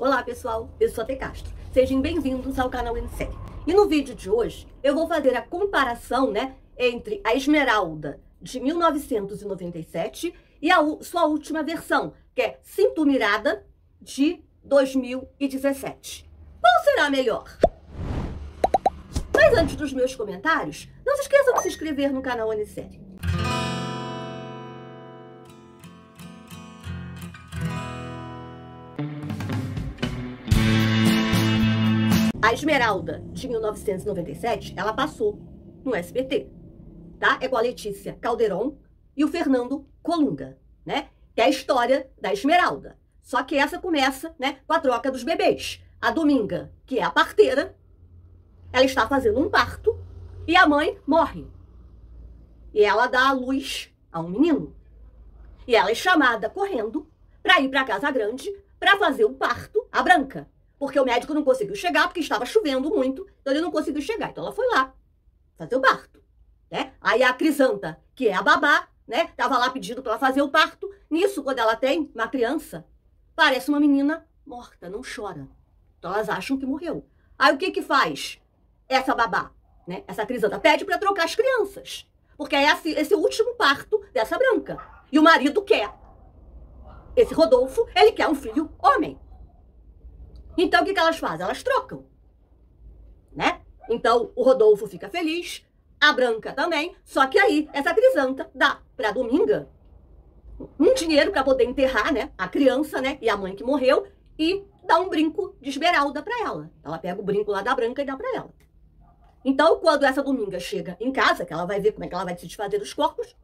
Olá pessoal, eu sou a Tê Castro. Sejam bem-vindos ao canal N-Série. E no vídeo de hoje eu vou fazer a comparação, entre a Esmeralda de 1997 e a sua última versão, que é Sinto Mirada de 2017. Qual será a melhor? Mas antes dos meus comentários, não se esqueçam de se inscrever no canal N-Série. A Esmeralda de 1997, ela passou no SBT, tá? É com a Letícia Calderon e o Fernando Colunga, Que é a história da Esmeralda. Só que essa começa, com a troca dos bebês. A Dominga, que é a parteira, ela está fazendo um parto e a mãe morre. E ela dá à luz a um menino. E ela é chamada correndo para ir para a Casa Grande para fazer o parto, a Branca. Porque o médico não conseguiu chegar, porque estava chovendo muito, então ele não conseguiu chegar. Então ela foi lá fazer o parto, Aí a Crisanta, que é a babá, tava lá pedindo para ela fazer o parto. Nisso, quando ela tem uma criança, parece uma menina morta, não chora. Então elas acham que morreu. Aí o que que faz essa babá, Essa Crisanta pede para trocar as crianças, porque é esse último parto dessa Branca. E o marido quer. Esse Rodolfo, ele quer um filho homem. Então, o que elas fazem? Elas trocam, Então, o Rodolfo fica feliz, a Branca também, só que aí, essa Crisanta dá pra Dominga um dinheiro para poder enterrar, a criança, e a mãe que morreu, e dá um brinco de esmeralda pra ela. Ela pega o brinco lá da Branca e dá pra ela. Então, quando essa Dominga chega em casa, que ela vai ver como é que ela vai se desfazer dos corpos,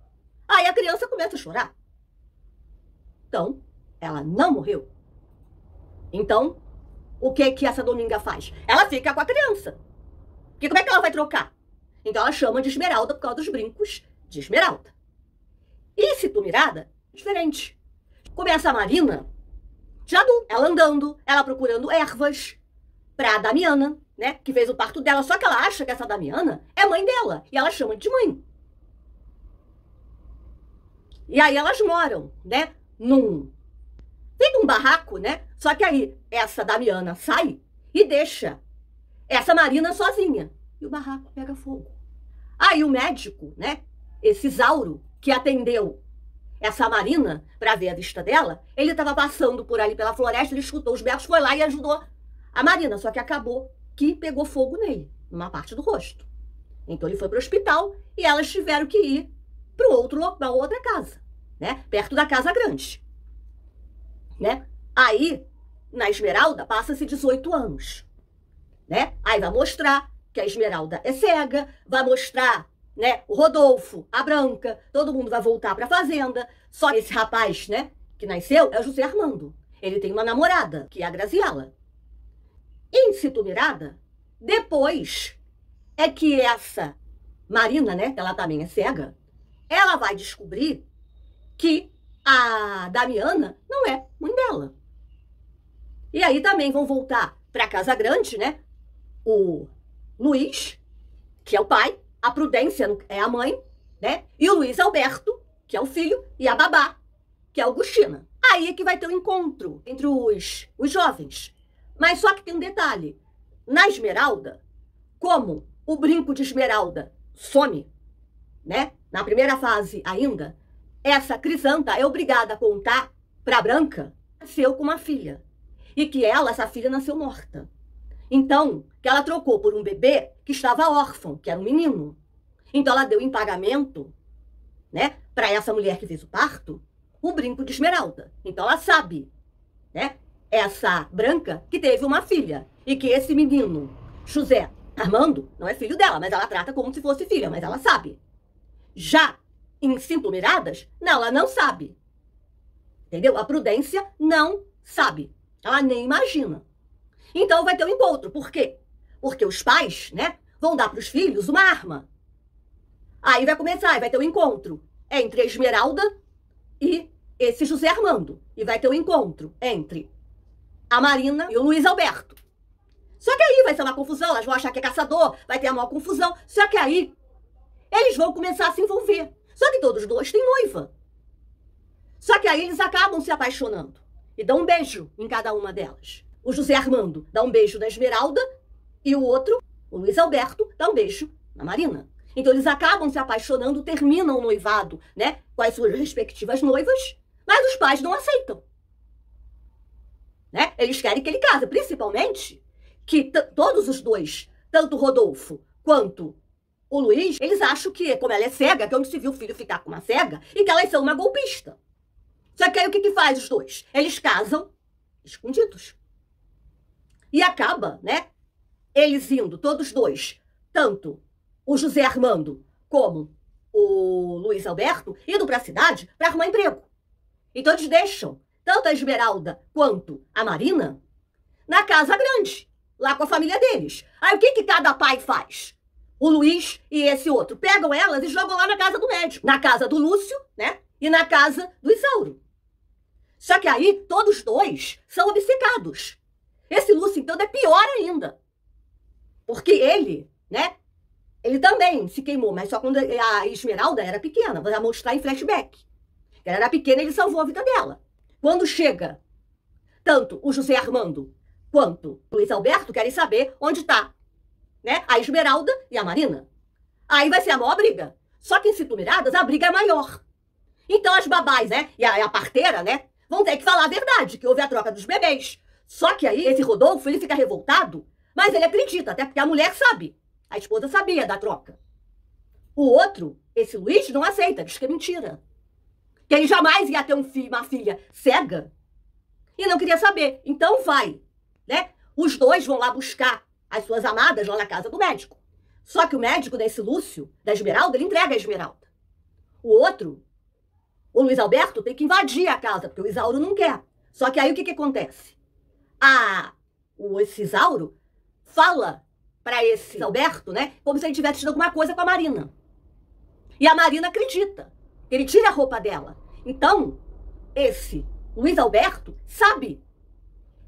aí a criança começa a chorar. Então, ela não morreu. Então, o que que essa Dominga faz? Ela fica com a criança. Porque como é que ela vai trocar? Então ela chama de Esmeralda por causa dos brincos de Esmeralda. E Sinto Mirada, diferente. Começa a Marina, de adulta, ela andando, ela procurando ervas pra Damiana, que fez o parto dela. Só que ela acha que essa Damiana é mãe dela. E ela chama de mãe. E aí elas moram, feito um barraco, Só que aí essa Damiana sai e deixa essa Marina sozinha. E o barraco pega fogo. Aí o médico, esse Isauro, que atendeu essa Marina para ver a vista dela, ele estava passando por ali pela floresta, ele escutou os berros, foi lá e ajudou a Marina. Só que acabou que pegou fogo nele, numa parte do rosto. Então ele foi para o hospital e elas tiveram que ir para outra casa, perto da Casa Grande. Aí, na Esmeralda, passa-se 18 anos, Aí vai mostrar que a Esmeralda é cega, vai mostrar, o Rodolfo, a Branca, todo mundo vai voltar para a fazenda. Só esse rapaz, que nasceu é o José Armando. Ele tem uma namorada, que é a Graziella. Em Sinto Mirada, depois é que essa Marina, que ela também é cega, ela vai descobrir que a Damiana não é mãe dela. E aí também vão voltar para Casa Grande, O Luiz, que é o pai, a Prudência é a mãe, E o Luiz Alberto, que é o filho, e a babá, que é a Augustina. Aí é que vai ter um encontro entre os jovens. Mas só que tem um detalhe. Na Esmeralda, como o brinco de Esmeralda some, Na primeira fase ainda, essa Crisanta é obrigada a contar para Branca que nasceu com uma filha. E que essa filha nasceu morta. Então, que ela trocou por um bebê que estava órfão, que era um menino. Então ela deu em pagamento, para essa mulher que fez o parto, o brinco de Esmeralda. Então ela sabe, essa Branca, que teve uma filha. E que esse menino, José Armando, não é filho dela, mas ela trata como se fosse filha, mas ela sabe. Já em Sinto Miradas, não, ela não sabe. Entendeu? A Prudência não sabe. Ela nem imagina. Então vai ter um encontro. Por quê? Porque os pais, vão dar para os filhos uma arma. Aí vai começar, vai ter um encontro entre a Esmeralda e esse José Armando. E vai ter um encontro entre a Marina e o Luiz Alberto. Só que aí vai ser uma confusão, elas vão achar que é caçador, vai ter a maior confusão. Só que aí eles vão começar a se envolver. Só que todos dois têm noiva. Só que aí eles acabam se apaixonando. E dão um beijo em cada uma delas. o José Armando dá um beijo na Esmeralda e o outro, o Luiz Alberto, dá um beijo na Marina. Então eles acabam se apaixonando, terminam o noivado, né, com as suas respectivas noivas, mas os pais não aceitam. Né? Eles querem que ele case, principalmente que todos os dois, tanto o Rodolfo quanto o Luiz, eles acham que, como ela é cega, que é onde se viu o filho ficar com uma cega, e que elas são uma golpista. Só que aí o que faz os dois? Eles casam escondidos. E acaba, né, eles indo, todos dois, tanto o José Armando como o Luiz Alberto, indo para a cidade para arrumar emprego. Então eles deixam tanto a Esmeralda quanto a Marina na casa grande, lá com a família deles. Aí o que cada pai faz? O Luiz e esse outro pegam elas e jogam lá na casa do médico. Na casa do Lúcio, né? E na casa do Isauro. Só que aí todos dois são obcecados. Esse Lúcio, então, é pior ainda. Porque ele, né? Ele também se queimou, mas só quando a Esmeralda era pequena. Vai mostrar em flashback. Ela era pequena e ele salvou a vida dela. Quando chega tanto o José Armando quanto o Luiz Alberto, querem saber onde está, né, a Esmeralda e a Marina. Aí vai ser a maior briga. Só que em Situmiradas a briga é maior. Então as babás, né, e a parteira, né, vão ter que falar a verdade, que houve a troca dos bebês. Só que aí esse Rodolfo, ele fica revoltado, mas ele acredita, até porque a mulher sabe. A esposa sabia da troca. O outro, esse Luiz, não aceita, diz que é mentira. Que ele jamais ia ter um filho, uma filha cega e não queria saber. Então vai, né? Os dois vão lá buscar as suas amadas lá na casa do médico. Só que o médico desse Lúcio, da Esmeralda, ele entrega a Esmeralda. O outro, o Luiz Alberto, tem que invadir a casa, porque o Isauro não quer. Só que aí o que acontece? Esse Isauro fala para esse Alberto, né, como se ele tivesse tido alguma coisa com a Marina. E a Marina acredita. Ele tira a roupa dela. Então, esse Luiz Alberto sabe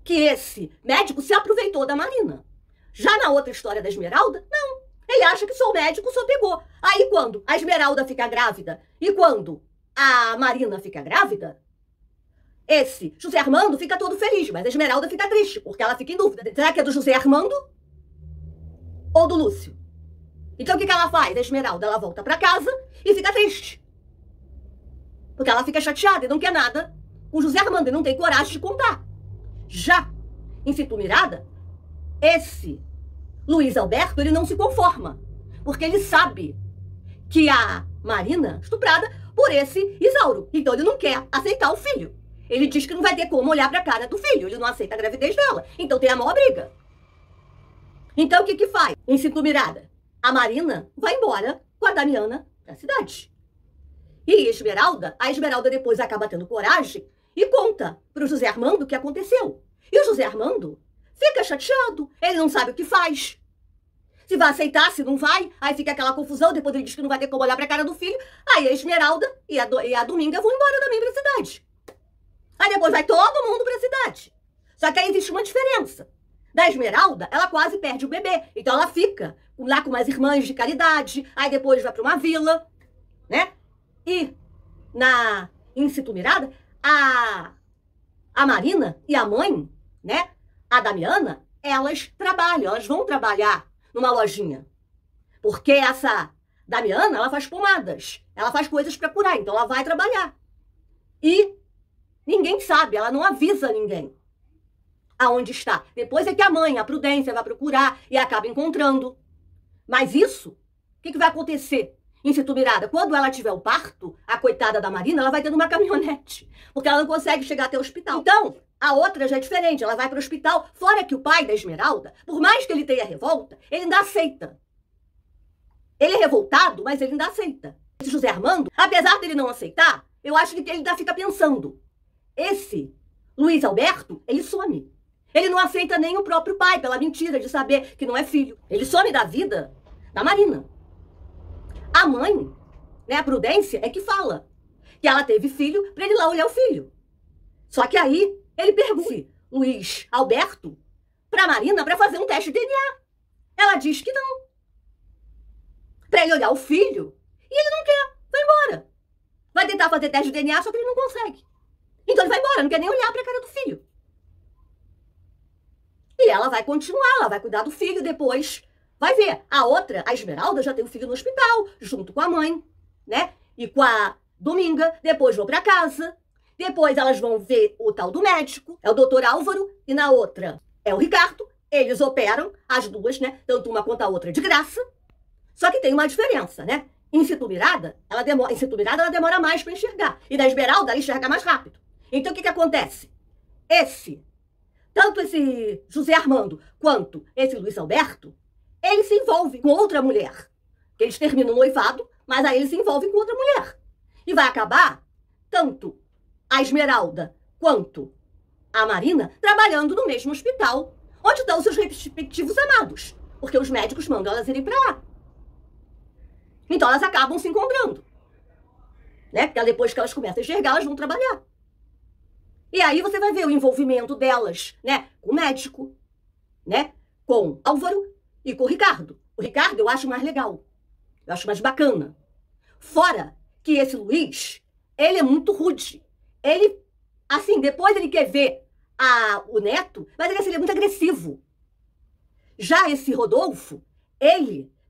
que esse médico se aproveitou da Marina. Já na outra história da Esmeralda, não. Ele acha que só o médico só pegou. Aí quando a Esmeralda fica grávida e quando a Marina fica grávida, esse José Armando fica todo feliz, mas a Esmeralda fica triste, porque ela fica em dúvida. Será que é do José Armando ou do Lúcio? Então o que ela faz? A Esmeralda, ela volta para casa e fica triste. Porque ela fica chateada e não quer nada com o José Armando e não tem coragem de contar. Já em Situmirada, esse Luiz Alberto, ele não se conforma. Porque ele sabe que a Marina é estuprada por esse Isauro. Então ele não quer aceitar o filho. Ele diz que não vai ter como olhar para a cara do filho. Ele não aceita a gravidez dela. Então tem a maior briga. Então o que faz? Em Situmirada, a Marina vai embora com a Damiana da cidade. E a Esmeralda depois acaba tendo coragem e conta para o José Armando o que aconteceu. E o José Armando fica chateado, ele não sabe o que faz. Se vai aceitar, se não vai, aí fica aquela confusão, depois ele diz que não vai ter como olhar para a cara do filho, aí a Esmeralda e a Dominga vão embora também para a cidade. Aí depois vai todo mundo para a cidade. Só que aí existe uma diferença. Da Esmeralda, ela quase perde o bebê, então ela fica lá com umas irmãs de caridade, aí depois vai para uma vila, né? E em Situmirada, a Marina e a mãe, né, a Damiana, elas vão trabalhar numa lojinha. Porque essa Damiana, ela faz pomadas, ela faz coisas para curar, então ela vai trabalhar. E ninguém sabe, ela não avisa ninguém aonde está. Depois é que a mãe, a Prudência, vai procurar e acaba encontrando. Mas isso, o que vai acontecer em Situmirada? Quando ela tiver o parto, a coitada da Marina, ela vai ter uma caminhonete, porque ela não consegue chegar até o hospital. Então, a outra já é diferente, ela vai para o hospital, fora que o pai da Esmeralda, por mais que ele tenha revolta, ele ainda aceita. Ele é revoltado, mas ele ainda aceita. Esse José Armando, apesar dele não aceitar, eu acho que ele ainda fica pensando. Esse Luiz Alberto, ele some. Ele não aceita nem o próprio pai, pela mentira de saber que não é filho. Ele some da vida da Marina. A mãe, né, a Prudência, é que fala que ela teve filho para ele ir lá olhar o filho. Só que aí ele pergunta Luiz Alberto para Marina para fazer um teste de DNA. Ela diz que não. Para ele olhar o filho e ele não quer, vai embora. Vai tentar fazer teste de DNA, só que ele não consegue. Então ele vai embora, não quer nem olhar para a cara do filho. ela vai continuar, ela vai cuidar do filho depois. Vai ver, a outra, a Esmeralda, já tem o filho no hospital, junto com a mãe, né? E com a Dominga, depois vão pra casa, depois elas vão ver o tal do médico, é o doutor Álvaro, e na outra é o Ricardo. Eles operam, as duas, né? Tanto uma quanto a outra de graça. Só que tem uma diferença, né? Em Situmirada, ela demora mais para enxergar. E na Esmeralda, ela enxerga mais rápido. Então, o que acontece? Tanto esse José Armando quanto esse Luiz Alberto, eles se envolvem com outra mulher. Eles terminam o noivado, mas aí eles se envolvem com outra mulher. E vai acabar, tanto a Esmeralda quanto a Marina, trabalhando no mesmo hospital, onde estão os seus respectivos amados. Porque os médicos mandam elas irem para lá. Então elas acabam se encontrando. Né? Porque depois que elas começam a enxergar, elas vão trabalhar. E aí você vai ver o envolvimento delas, né? Com o médico, né? Com Álvaro e com o Ricardo. O Ricardo eu acho mais legal. Eu acho mais bacana. Fora que esse Luiz, ele é muito rude. Ele, assim, depois ele quer ver o neto, mas ele é muito agressivo. Já esse Rodolfo,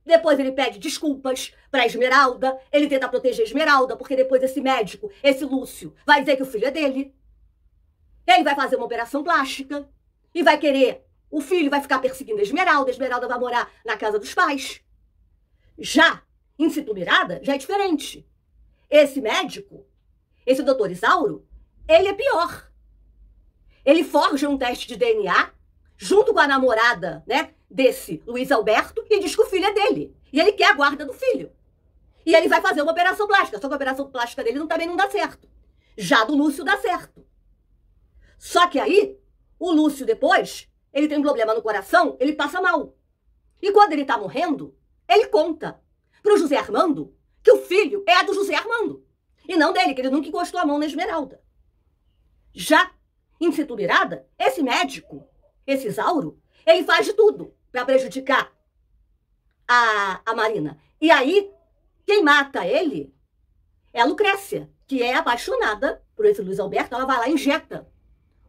depois ele pede desculpas pra Esmeralda, ele tenta proteger a Esmeralda, porque depois esse médico, esse Lúcio, vai dizer que o filho é dele. Ele vai fazer uma operação plástica e vai querer, o filho vai ficar perseguindo a Esmeralda vai morar na casa dos pais. Já em Situmirada, já é diferente. Esse médico, esse doutor Isauro, ele é pior. Ele forja um teste de DNA junto com a namorada, né, desse Luiz Alberto e diz que o filho é dele. E ele quer a guarda do filho. E ele vai fazer uma operação plástica, só que a operação plástica dele também não dá certo. Já do Lúcio dá certo. Só que aí, o Lúcio depois, ele tem um problema no coração, ele passa mal. E quando ele tá morrendo, ele conta pro José Armando que o filho é do José Armando. E não dele, que ele nunca encostou a mão na Esmeralda. Já em Situmirada, esse médico, esse Isauro, ele faz de tudo para prejudicar a Marina. E aí, quem mata ele é a Lucrécia, que é apaixonada por esse Luiz Alberto. Ela vai lá e injeta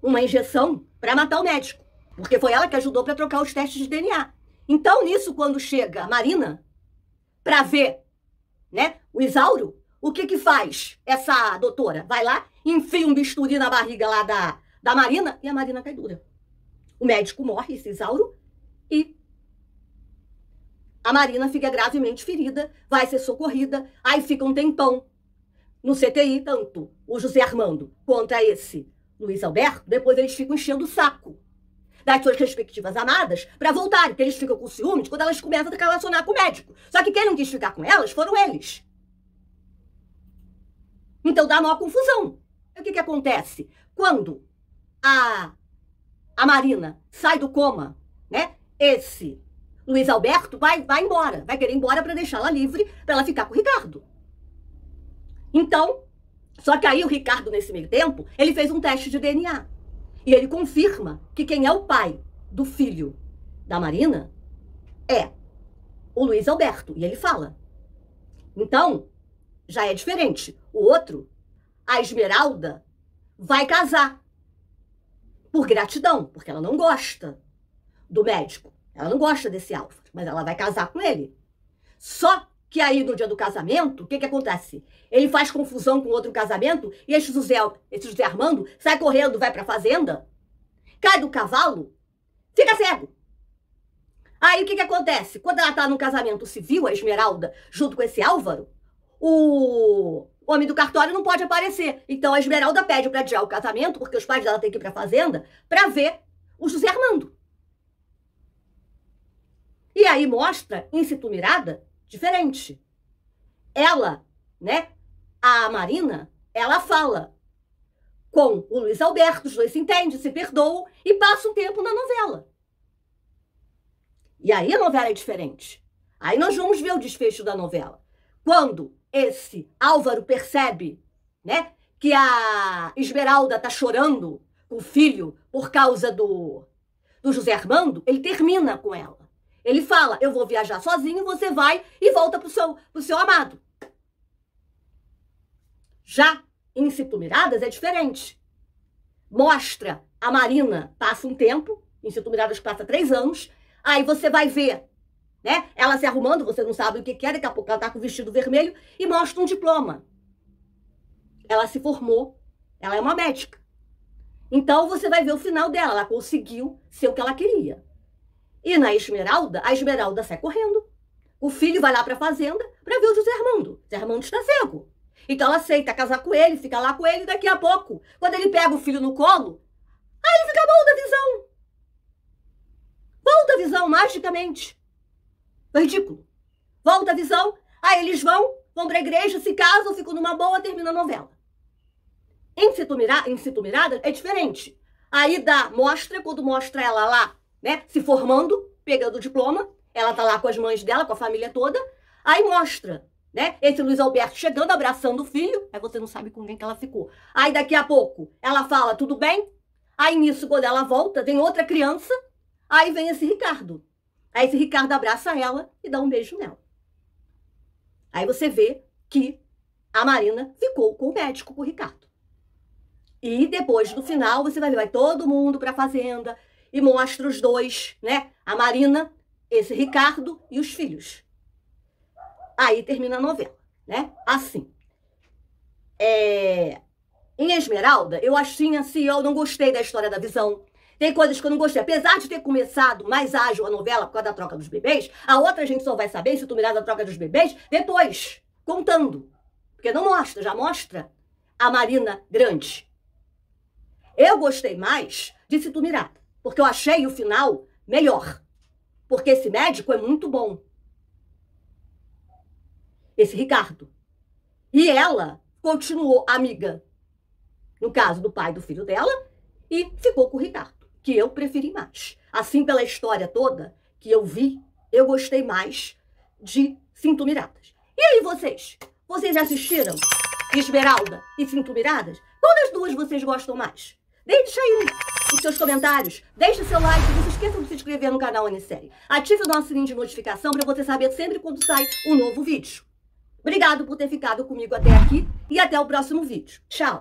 uma injeção para matar o médico, porque foi ela que ajudou para trocar os testes de DNA. Então, nisso, quando chega a Marina para ver, né, o Isauro, o que faz essa doutora? Vai lá, enfia um bisturi na barriga lá da Marina e a Marina cai dura. O médico morre, esse Isauro, e a Marina fica gravemente ferida, vai ser socorrida, aí fica um tempão no CTI, tanto o José Armando contra esse Luiz Alberto, depois eles ficam enchendo o saco das suas respectivas amadas para voltarem, porque eles ficam com ciúmes quando elas começam a se relacionar com o médico. Só que quem não quis ficar com elas foram eles. Então dá maior confusão. E o que acontece? Quando a Marina sai do coma, né? Esse Luiz Alberto vai embora, vai querer ir embora para deixá-la livre, para ela ficar com o Ricardo. Então, só que aí o Ricardo, nesse meio tempo, ele fez um teste de DNA. E ele confirma que quem é o pai do filho da Marina é o Luiz Alberto. E ele fala. Então, já é diferente. O outro, a Esmeralda, vai casar por gratidão, porque ela não gosta do médico. Ela não gosta desse Álvaro, mas ela vai casar com ele. Só que aí, no dia do casamento, o que acontece? Ele faz confusão com outro casamento e esse José Armando sai correndo, vai pra fazenda, cai do cavalo, fica cego. Aí, o que acontece? Quando ela tá no casamento civil, a Esmeralda, junto com esse Álvaro, o homem do cartório não pode aparecer. Então, a Esmeralda pede pra adiar o casamento, porque os pais dela têm que ir pra fazenda, pra ver o José Armando. E aí mostra, em Situmirada, diferente. Ela, né, a Marina, ela fala com o Luiz Alberto, os dois se entendem, se perdoam e passa um tempo na novela. E aí a novela é diferente. Aí nós vamos ver o desfecho da novela. Quando esse Álvaro percebe, né, que a Esmeralda tá chorando com o filho por causa do José Armando, ele termina com ela. Ele fala, eu vou viajar sozinho, você vai e volta pro seu amado. Já em Situmiradas é diferente. Mostra a Marina, passa um tempo, Em Cinto Mirado passa 3 anos. Aí você vai ver, né? Ela se arrumando, você não sabe o que é, daqui a pouco ela tá com o vestido vermelho e mostra um diploma. Ela se formou, ela é uma médica. Então você vai ver o final dela, ela conseguiu ser o que ela queria. E na Esmeralda, a Esmeralda sai correndo. O filho vai lá pra fazenda pra ver o José Armando. José Armando está cego. Então ela aceita casar com ele, fica lá com ele, e daqui a pouco, quando ele pega o filho no colo, aí ele fica bom da visão. Volta a visão, magicamente. Foi ridículo. Volta a visão, aí eles vão pra igreja, se casam, ficam numa boa, termina a novela. Em Cinto Mirado é diferente. Aí mostra, quando mostra ela lá, né, se formando, pegando o diploma, ela tá lá com as mães dela, com a família toda, aí mostra, né, esse Luiz Alberto chegando, abraçando o filho, aí você não sabe com quem que ela ficou. Aí daqui a pouco, ela fala, tudo bem? Aí nisso, quando ela volta, tem outra criança, aí vem esse Ricardo. Aí esse Ricardo abraça ela e dá um beijo nela. Aí você vê que a Marina ficou com o médico, com o Ricardo. E depois, no final, você vai ver, vai todo mundo pra fazenda e mostra os dois, né? A Marina, esse Ricardo e os filhos. Aí termina a novela, né? Assim. Em Esmeralda, eu achei assim, eu não gostei da história da visão. Tem coisas que eu não gostei. Apesar de ter começado mais ágil a novela por causa da troca dos bebês, a outra a gente só vai saber, se tu mirar da troca dos bebês, depois, contando. Porque não mostra, já mostra a Marina grande. Eu gostei mais de Cinto Mirado, porque eu achei o final melhor. Porque esse médico é muito bom. Esse Ricardo. E ela continuou amiga, no caso do pai do filho dela, e ficou com o Ricardo, que eu preferi mais. Assim, pela história toda que eu vi, eu gostei mais de Cinto Miradas. E aí, vocês? Vocês assistiram Esmeralda e Cinto Miradas? Qual das duas vocês gostam mais? Deixa aí os seus comentários, deixa seu like, não se esqueça de se inscrever no canal Anisérie. Ative o nosso sininho de notificação para você saber sempre quando sai um novo vídeo. Obrigado por ter ficado comigo até aqui e até o próximo vídeo. Tchau!